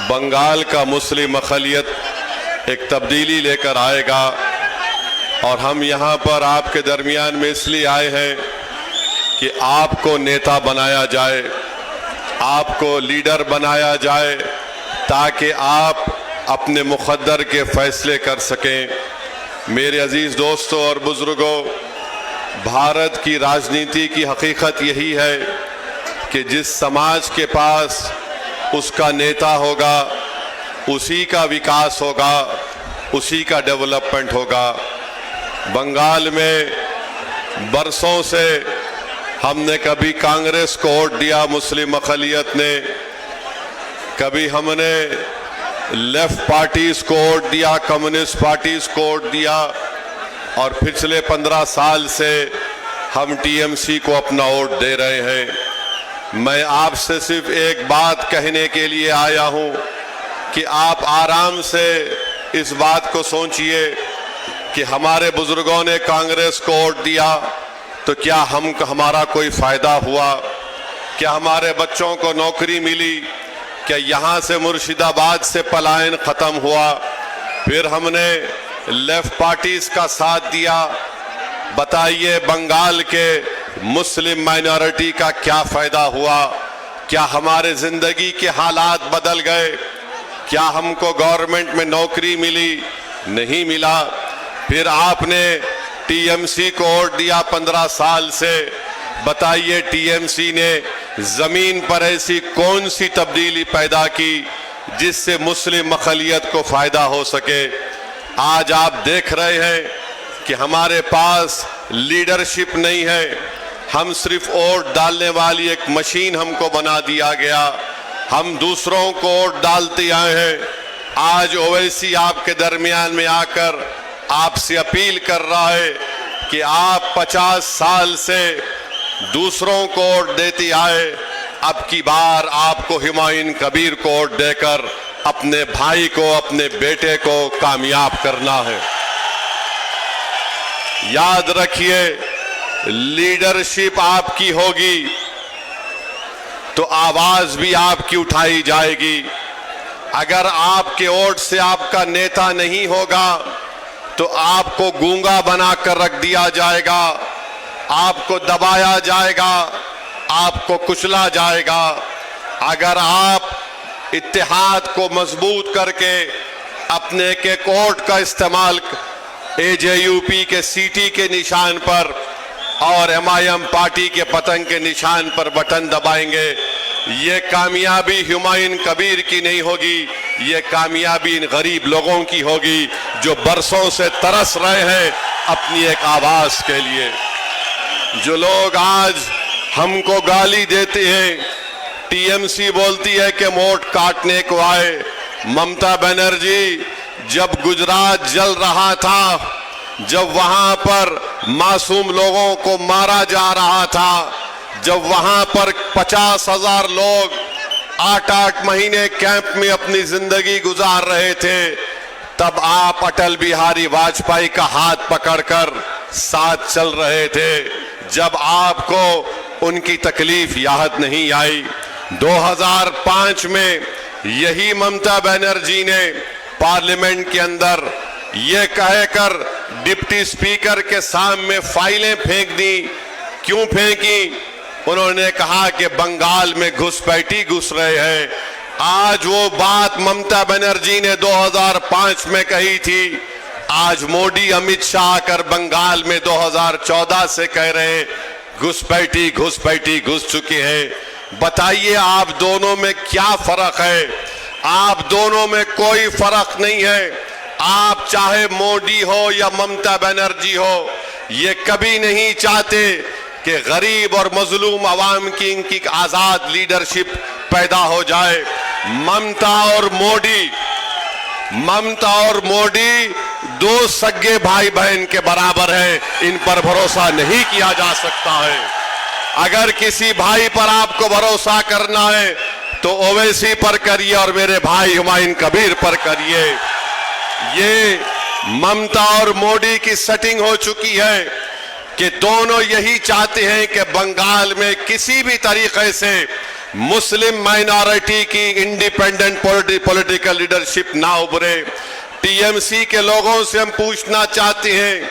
बंगाल का मुस्लिम अक़लियत एक तब्दीली लेकर आएगा और हम यहाँ पर आपके दरमियान में इसलिए आए हैं कि आपको नेता बनाया जाए, आपको लीडर बनाया जाए ताकि आप अपने मुक़द्दर के फ़ैसले कर सकें। मेरे अजीज़ दोस्तों और बुज़ुर्गों, भारत की राजनीति की हकीकत यही है कि जिस समाज के पास उसका नेता होगा उसी का विकास होगा, उसी का डेवलपमेंट होगा। बंगाल में बरसों से हमने कभी कांग्रेस को वोट दिया मुस्लिम अक़लियत ने, कभी हमने लेफ्ट पार्टीज को वोट दिया, कम्युनिस्ट पार्टीज को वोट दिया और पिछले 15 साल से हम टीएमसी को अपना वोट दे रहे हैं। मैं आपसे सिर्फ एक बात कहने के लिए आया हूं कि आप आराम से इस बात को सोचिए कि हमारे बुजुर्गों ने कांग्रेस को वोट दिया तो क्या हमारा कोई फायदा हुआ? क्या हमारे बच्चों को नौकरी मिली? क्या यहाँ से मुर्शिदाबाद से पलायन खत्म हुआ? फिर हमने लेफ्ट पार्टीज का साथ दिया। बताइए बंगाल के मुस्लिम माइनॉरिटी का क्या फायदा हुआ? क्या हमारे जिंदगी के हालात बदल गए? क्या हमको गवर्नमेंट में नौकरी मिली? नहीं मिला। फिर आपने टीएमसी को वोट दिया 15 साल से। बताइए टीएमसी ने जमीन पर ऐसी कौन सी तब्दीली पैदा की जिससे मुस्लिम अक़लियत को फायदा हो सके? आज आप देख रहे हैं कि हमारे पास लीडरशिप नहीं है। हम सिर्फ वोट डालने वाली एक मशीन हमको बना दिया गया। हम दूसरों को वोट डालते आए हैं। आज ओवैसी आपके दरमियान में आकर आपसे अपील कर रहा है कि आप 50 साल से दूसरों को वोट देते आए, अब की बार आपको हुमायूं कबीर को वोट देकर अपने भाई को, अपने बेटे को कामयाब करना है। याद रखिए, लीडरशिप आपकी होगी तो आवाज भी आपकी उठाई जाएगी। अगर आपके वोट से आपका नेता नहीं होगा तो आपको गूंगा बनाकर रख दिया जाएगा, आपको दबाया जाएगा, आपको कुचला जाएगा। अगर आप इत्तेहाद को मजबूत करके अपने के वोट का इस्तेमाल एजेयूपी के सीटी के निशान पर और एमआईएम पार्टी के पतंग के निशान पर बटन दबाएंगे, ये कामयाबी हुमायूं कबीर की नहीं होगी, ये कामयाबी इन गरीब लोगों की होगी जो बरसों से तरस रहे हैं अपनी एक आवाज के लिए। जो लोग आज हमको गाली देते हैं, टीएमसी बोलती है कि वोट काटने को आए। ममता बनर्जी जब गुजरात जल रहा था, जब वहां पर मासूम लोगों को मारा जा रहा था, जब वहां पर 50,000 लोग 8-8 महीने कैंप में अपनी जिंदगी गुजार रहे थे, तब आप अटल बिहारी वाजपेयी का हाथ पकड़कर साथ चल रहे थे। जब आपको उनकी तकलीफ याद नहीं आई। 2005 में यही ममता बनर्जी ने पार्लियामेंट के अंदर ये कहकर डिप्टी स्पीकर के सामने फाइलें फेंक दी। क्यों फेंकी? उन्होंने कहा कि बंगाल में घुसपैठी घुस रहे हैं। आज वो बात ममता बनर्जी ने 2005 में कही थी, आज मोदी अमित शाह आकर बंगाल में 2014 से कह रहे हैं घुसपैठी घुसपैठी घुस चुके हैं। बताइए आप दोनों में क्या फर्क है? आप दोनों में कोई फर्क नहीं है। आप चाहे मोदी हो या ममता बनर्जी हो, ये कभी नहीं चाहते कि गरीब और मजलूम अवाम की इनकी आजाद लीडरशिप पैदा हो जाए। ममता और मोदी दो सगे भाई बहन के बराबर हैं, इन पर भरोसा नहीं किया जा सकता है। अगर किसी भाई पर आपको भरोसा करना है तो ओवैसी पर करिए और मेरे भाई हुमायूं कबीर पर करिए। ये ममता और मोदी की सेटिंग हो चुकी है कि दोनों यही चाहते हैं कि बंगाल में किसी भी तरीके से मुस्लिम माइनॉरिटी की इंडिपेंडेंट पॉलिटिकल लीडरशिप ना उभरे। टीएमसी के लोगों से हम पूछना चाहते हैं,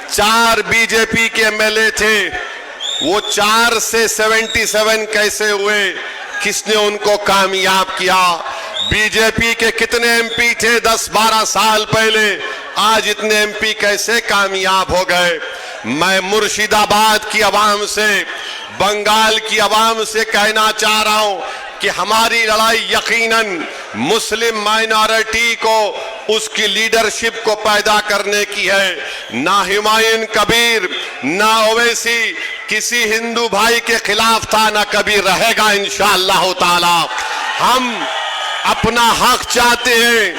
4 बीजेपी के एमएलए थे, वो 4 से 77 कैसे हुए? किसने उनको कामयाब किया? बीजेपी के कितने एमपी थे 10-12 साल पहले, आज इतने एमपी कैसे कामयाब हो गए? मैं मुर्शिदाबाद की आवाम से, बंगाल की आवाम से कहना चाह रहा हूं कि हमारी लड़ाई यकीनन मुस्लिम माइनॉरिटी को, उसकी लीडरशिप को पैदा करने की है। ना हुमायूं कबीर, ना ओवैसी किसी हिंदू भाई के खिलाफ था, ना कभी रहेगा इंशाअल्लाह ताला। हम अपना हक चाहते हैं,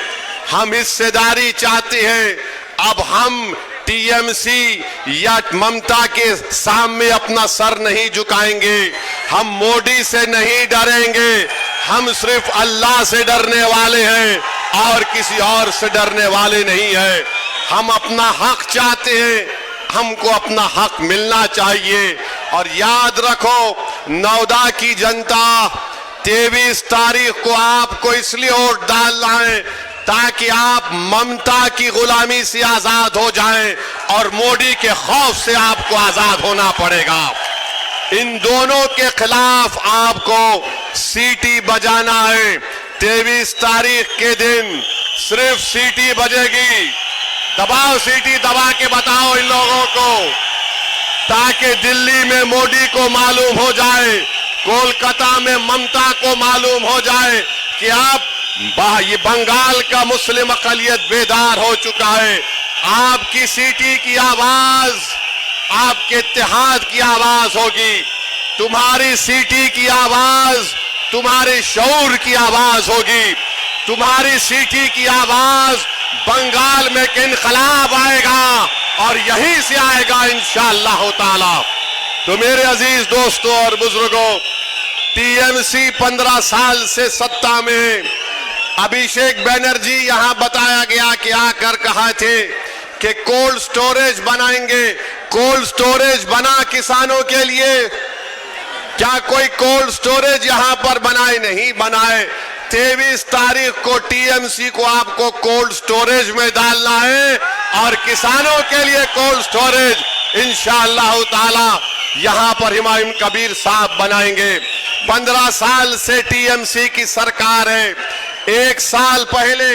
हम हिस्सेदारी चाहते हैं। अब हम टीएमसी या ममता के सामने अपना सर नहीं झुकाएंगे, हम मोदी से नहीं डरेंगे, हम सिर्फ अल्लाह से डरने वाले हैं और किसी और से डरने वाले नहीं हैं। हम अपना हक चाहते हैं, हमको अपना हक मिलना चाहिए। और याद रखो, नौदा की जनता 23 तारीख को आपको इसलिए वोट डालना है ताकि आप ममता की गुलामी से आजाद हो जाएं और मोदी के खौफ से आपको आजाद होना पड़ेगा। इन दोनों के खिलाफ आपको सीटी बजाना है। 23 तारीख के दिन सिर्फ सीटी बजेगी। दबाओ, सीटी दबा के बताओ इन लोगों को, ताकि दिल्ली में मोदी को मालूम हो जाए, कोलकाता में ममता को मालूम हो जाए कि आप ये बंगाल का मुस्लिम अक़लियत बेदार हो चुका है। आपकी सीटी की आवाज आपके इत्तेहाद की आवाज होगी, तुम्हारी सीटी की आवाज तुम्हारे शऊर की आवाज होगी, तुम्हारी सीटी की आवाज बंगाल में एक इनकलाब आएगा और यहीं से आएगा इंशाअल्लाह ताला। तो मेरे अजीज दोस्तों और बुजुर्गों, टीएमसी 15 साल से सत्ता में। अभिषेक बैनर्जी यहां बताया गया कि आकर कहा थे कि कोल्ड स्टोरेज बनाएंगे। कोल्ड स्टोरेज बना किसानों के लिए? क्या कोई कोल्ड स्टोरेज यहां पर बनाए? नहीं बनाए। 23 तारीख को टीएमसी को आपको कोल्ड स्टोरेज में डालना है और किसानों के लिए कोल्ड स्टोरेज इंशाअल्लाह ताला यहां पर हुमायूं कबीर साहब बनाएंगे। 15 साल से टीएमसी की सरकार है। 1 साल पहले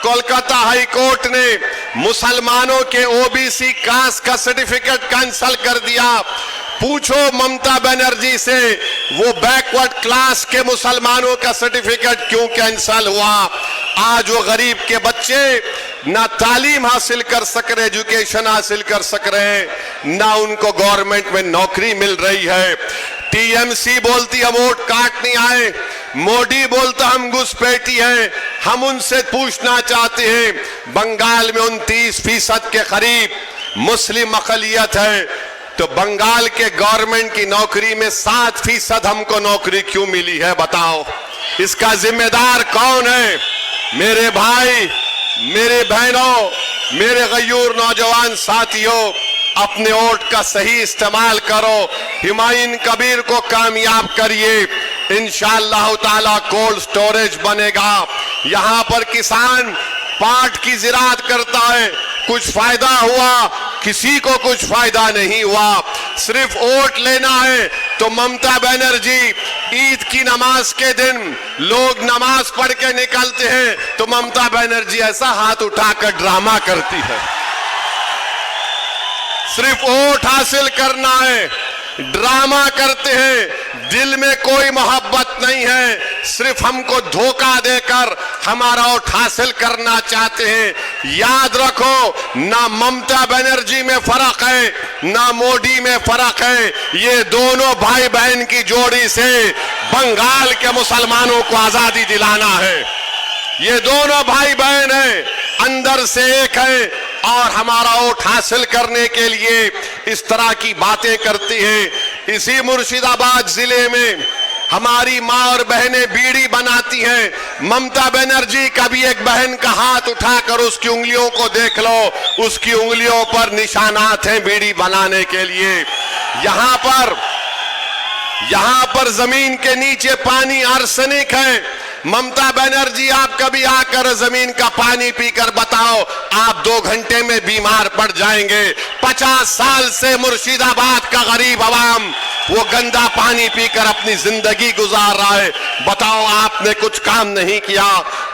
कोलकाता हाई कोर्ट ने मुसलमानों के ओबीसी कास्ट का सर्टिफिकेट कैंसिल कर दिया। पूछो ममता बनर्जी से, वो बैकवर्ड क्लास के मुसलमानों का सर्टिफिकेट क्यों कैंसिल हुआ? आज वो गरीब के बच्चे ना तालीम हासिल कर सक रहे, एजुकेशन हासिल कर सक रहे, ना उनको गवर्नमेंट में नौकरी मिल रही है। टीएमसी बोलती हम वोट काटने आए, मोदी बोलता हम घुसपैठी हैं। हम उनसे पूछना चाहते हैं, बंगाल में 29% के करीब मुस्लिम अक़लियत है, तो बंगाल के गवर्नमेंट की नौकरी में 7% हमको नौकरी क्यों मिली है? बताओ, इसका जिम्मेदार कौन है? मेरे भाई, मेरे बहनों, मेरे गयूर नौजवान साथियों, अपने वोट का सही इस्तेमाल करो, हुमायूं कबीर को कामयाब करिए। इंशाअल्लाह ताला कोल्ड स्टोरेज बनेगा। यहां पर किसान पाट की ज़िराअत करता है, कुछ फायदा हुआ? किसी को कुछ फायदा नहीं हुआ। सिर्फ वोट लेना है तो ममता बनर्जी ईद की नमाज के दिन लोग नमाज पढ़ के निकलते हैं तो ममता बनर्जी ऐसा हाथ उठाकर ड्रामा करती है। सिर्फ वोट हासिल करना है, ड्रामा करते हैं, दिल में कोई मोहब्बत नहीं है, सिर्फ हमको धोखा देकर हमारा वोट हासिल करना चाहते हैं। याद रखो, ना ममता बनर्जी में फर्क है, ना मोदी में फर्क है। ये दोनों भाई बहन की जोड़ी से बंगाल के मुसलमानों को आजादी दिलाना है। ये दोनों भाई बहन हैं, अंदर से एक है और हमारा वोट हासिल करने के लिए इस तरह की बातें करती हैं। इसी मुर्शिदाबाद जिले में हमारी माँ और बहनें बीड़ी बनाती हैं। ममता बनर्जी का भी एक बहन का हाथ उठाकर उसकी उंगलियों को देख लो, उसकी उंगलियों पर निशानात हैं बीड़ी बनाने के लिए। यहां पर यहां पर जमीन के नीचे पानी आर्सेनिक है। ममता बनर्जी, आप कभी आकर जमीन का पानी पीकर बताओ, आप 2 घंटे में बीमार पड़ जाएंगे। 50 साल से मुर्शिदाबाद का गरीब आवाम वो गंदा पानी पीकर अपनी जिंदगी गुजार रहा है। बताओ आपने कुछ काम नहीं किया।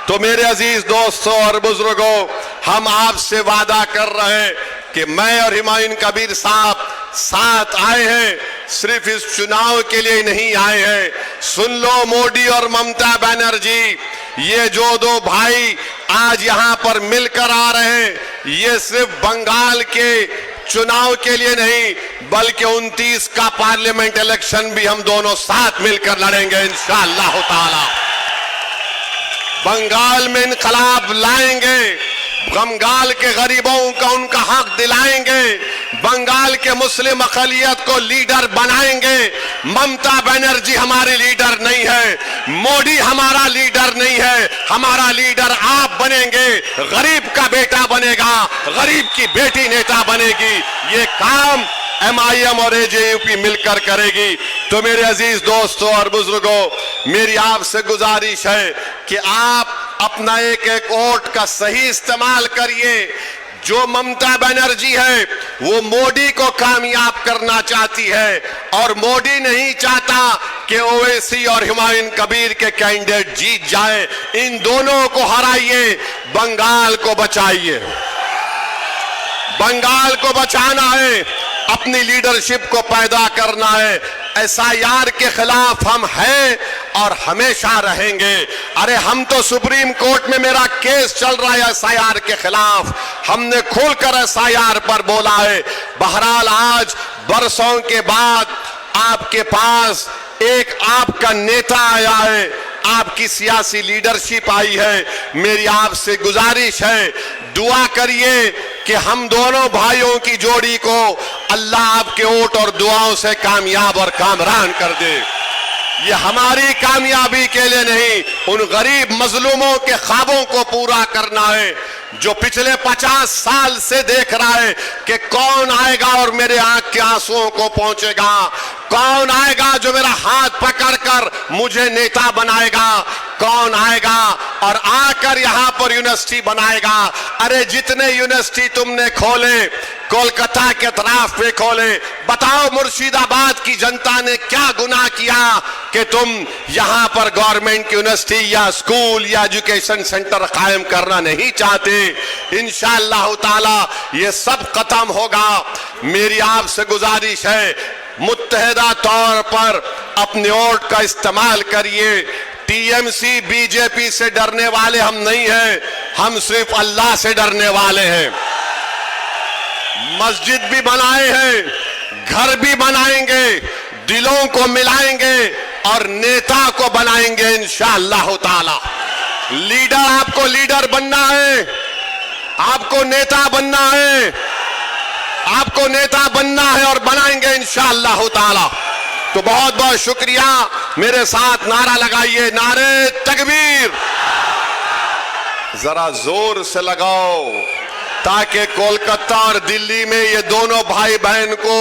तो मेरे अजीज दोस्तों और बुजुर्गों, हम आपसे वादा कर रहे हैं कि मैं और हुमायूं कबीर साहब साथ आए हैं, सिर्फ इस चुनाव के लिए नहीं आए हैं। सुन लो मोदी और ममता बनर्जी, ये जो 2 भाई आज यहां पर मिलकर आ रहे हैं, ये सिर्फ बंगाल के चुनाव के लिए नहीं, बल्कि 29 का पार्लियामेंट इलेक्शन भी हम दोनों साथ मिलकर लड़ेंगे इंशाअल्लाह ताला। बंगाल में इनकलाब लाएंगे, बंगाल के गरीबों का उनका हक दिलाएंगे, बंगाल के मुस्लिम अक़लियत को लीडर बनाएंगे। ममता बनर्जी हमारी लीडर नहीं है, मोदी हमारा लीडर नहीं है, हमारा लीडर आप बनेंगे। गरीब का बेटा बनेगा, गरीब की बेटी नेता बनेगी। ये काम MIM और AJUP मिलकर करेगी। तो मेरे अजीज दोस्तों और बुजुर्गों, मेरी आपसे गुजारिश है कि आप अपना एक वोट का सही इस्तेमाल करिए। जो ममता बनर्जी है वो मोदी को कामयाब करना चाहती है, और मोदी नहीं चाहता कि ओवैसी और हुमायूं कबीर के कैंडिडेट जीत जाए। इन दोनों को हराइए, बंगाल को बचाइए। बंगाल को बचाना है, अपनी लीडरशिप को पैदा करना है। SIR के खिलाफ हम हैं और हमेशा रहेंगे। अरे हम तो सुप्रीम कोर्ट में मेरा केस चल रहा है SIR के खिलाफ, हमने खुलकर SIR पर बोला है। बहरहाल आज बरसों के बाद आपके पास एक आपका नेता आया है, आपकी सियासी लीडरशिप आई है। मेरी आपसे गुजारिश है, दुआ करिए कि हम दोनों भाइयों की जोड़ी को अल्लाह आपके वोट और दुआओं से कामयाब और कामरान कर दे। ये हमारी कामयाबी के लिए नहीं, उन गरीब मजलूमों के ख्वाबों को पूरा करना है जो पिछले 50 साल से देख रहा है कि कौन आएगा और मेरे आंख के आंसुओं को पहुंचेगा, कौन आएगा जो मेरा हाथ पकड़कर मुझे नेता बनाएगा, कौन आएगा और आकर यहां पर यूनिवर्सिटी बनाएगा। अरे जितने यूनिवर्सिटी तुमने खोले, कोलकाता के तरफ पे खोले, बताओ मुर्शिदाबाद की जनता ने क्या गुनाह किया कि तुम यहां पर गवर्नमेंट यूनिवर्सिटी या स्कूल या एजुकेशन सेंटर कायम करना नहीं चाहते। इंशाअल्लाह ताला ये सब खत्म होगा। मेरी आपसे गुजारिश है, मुत्तहिदा तौर पर अपने वोट का इस्तेमाल करिए। TMC BJP से डरने वाले हम नहीं हैं, हम सिर्फ अल्लाह से डरने वाले हैं। मस्जिद भी बनाए हैं, घर भी बनाएंगे, दिलों को मिलाएंगे और नेता को बनाएंगे इंशाअल्लाह ताला। लीडर, आपको लीडर बनना है, आपको नेता बनना है, आपको नेता बनना है और बनाएंगे इंशाअल्लाह ताला। तो बहुत बहुत शुक्रिया। मेरे साथ नारा लगाइए, नारे तकबीर। जरा जोर से लगाओ ताकि कोलकाता और दिल्ली में ये दोनों भाई बहन को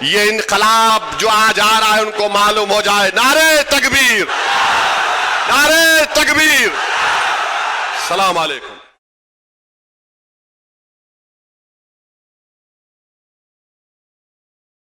ये इनकलाब जो आज आ रहा है उनको मालूम हो जाए। नारे तकबीर, नारे तकबीर। सलाम अलैकुम।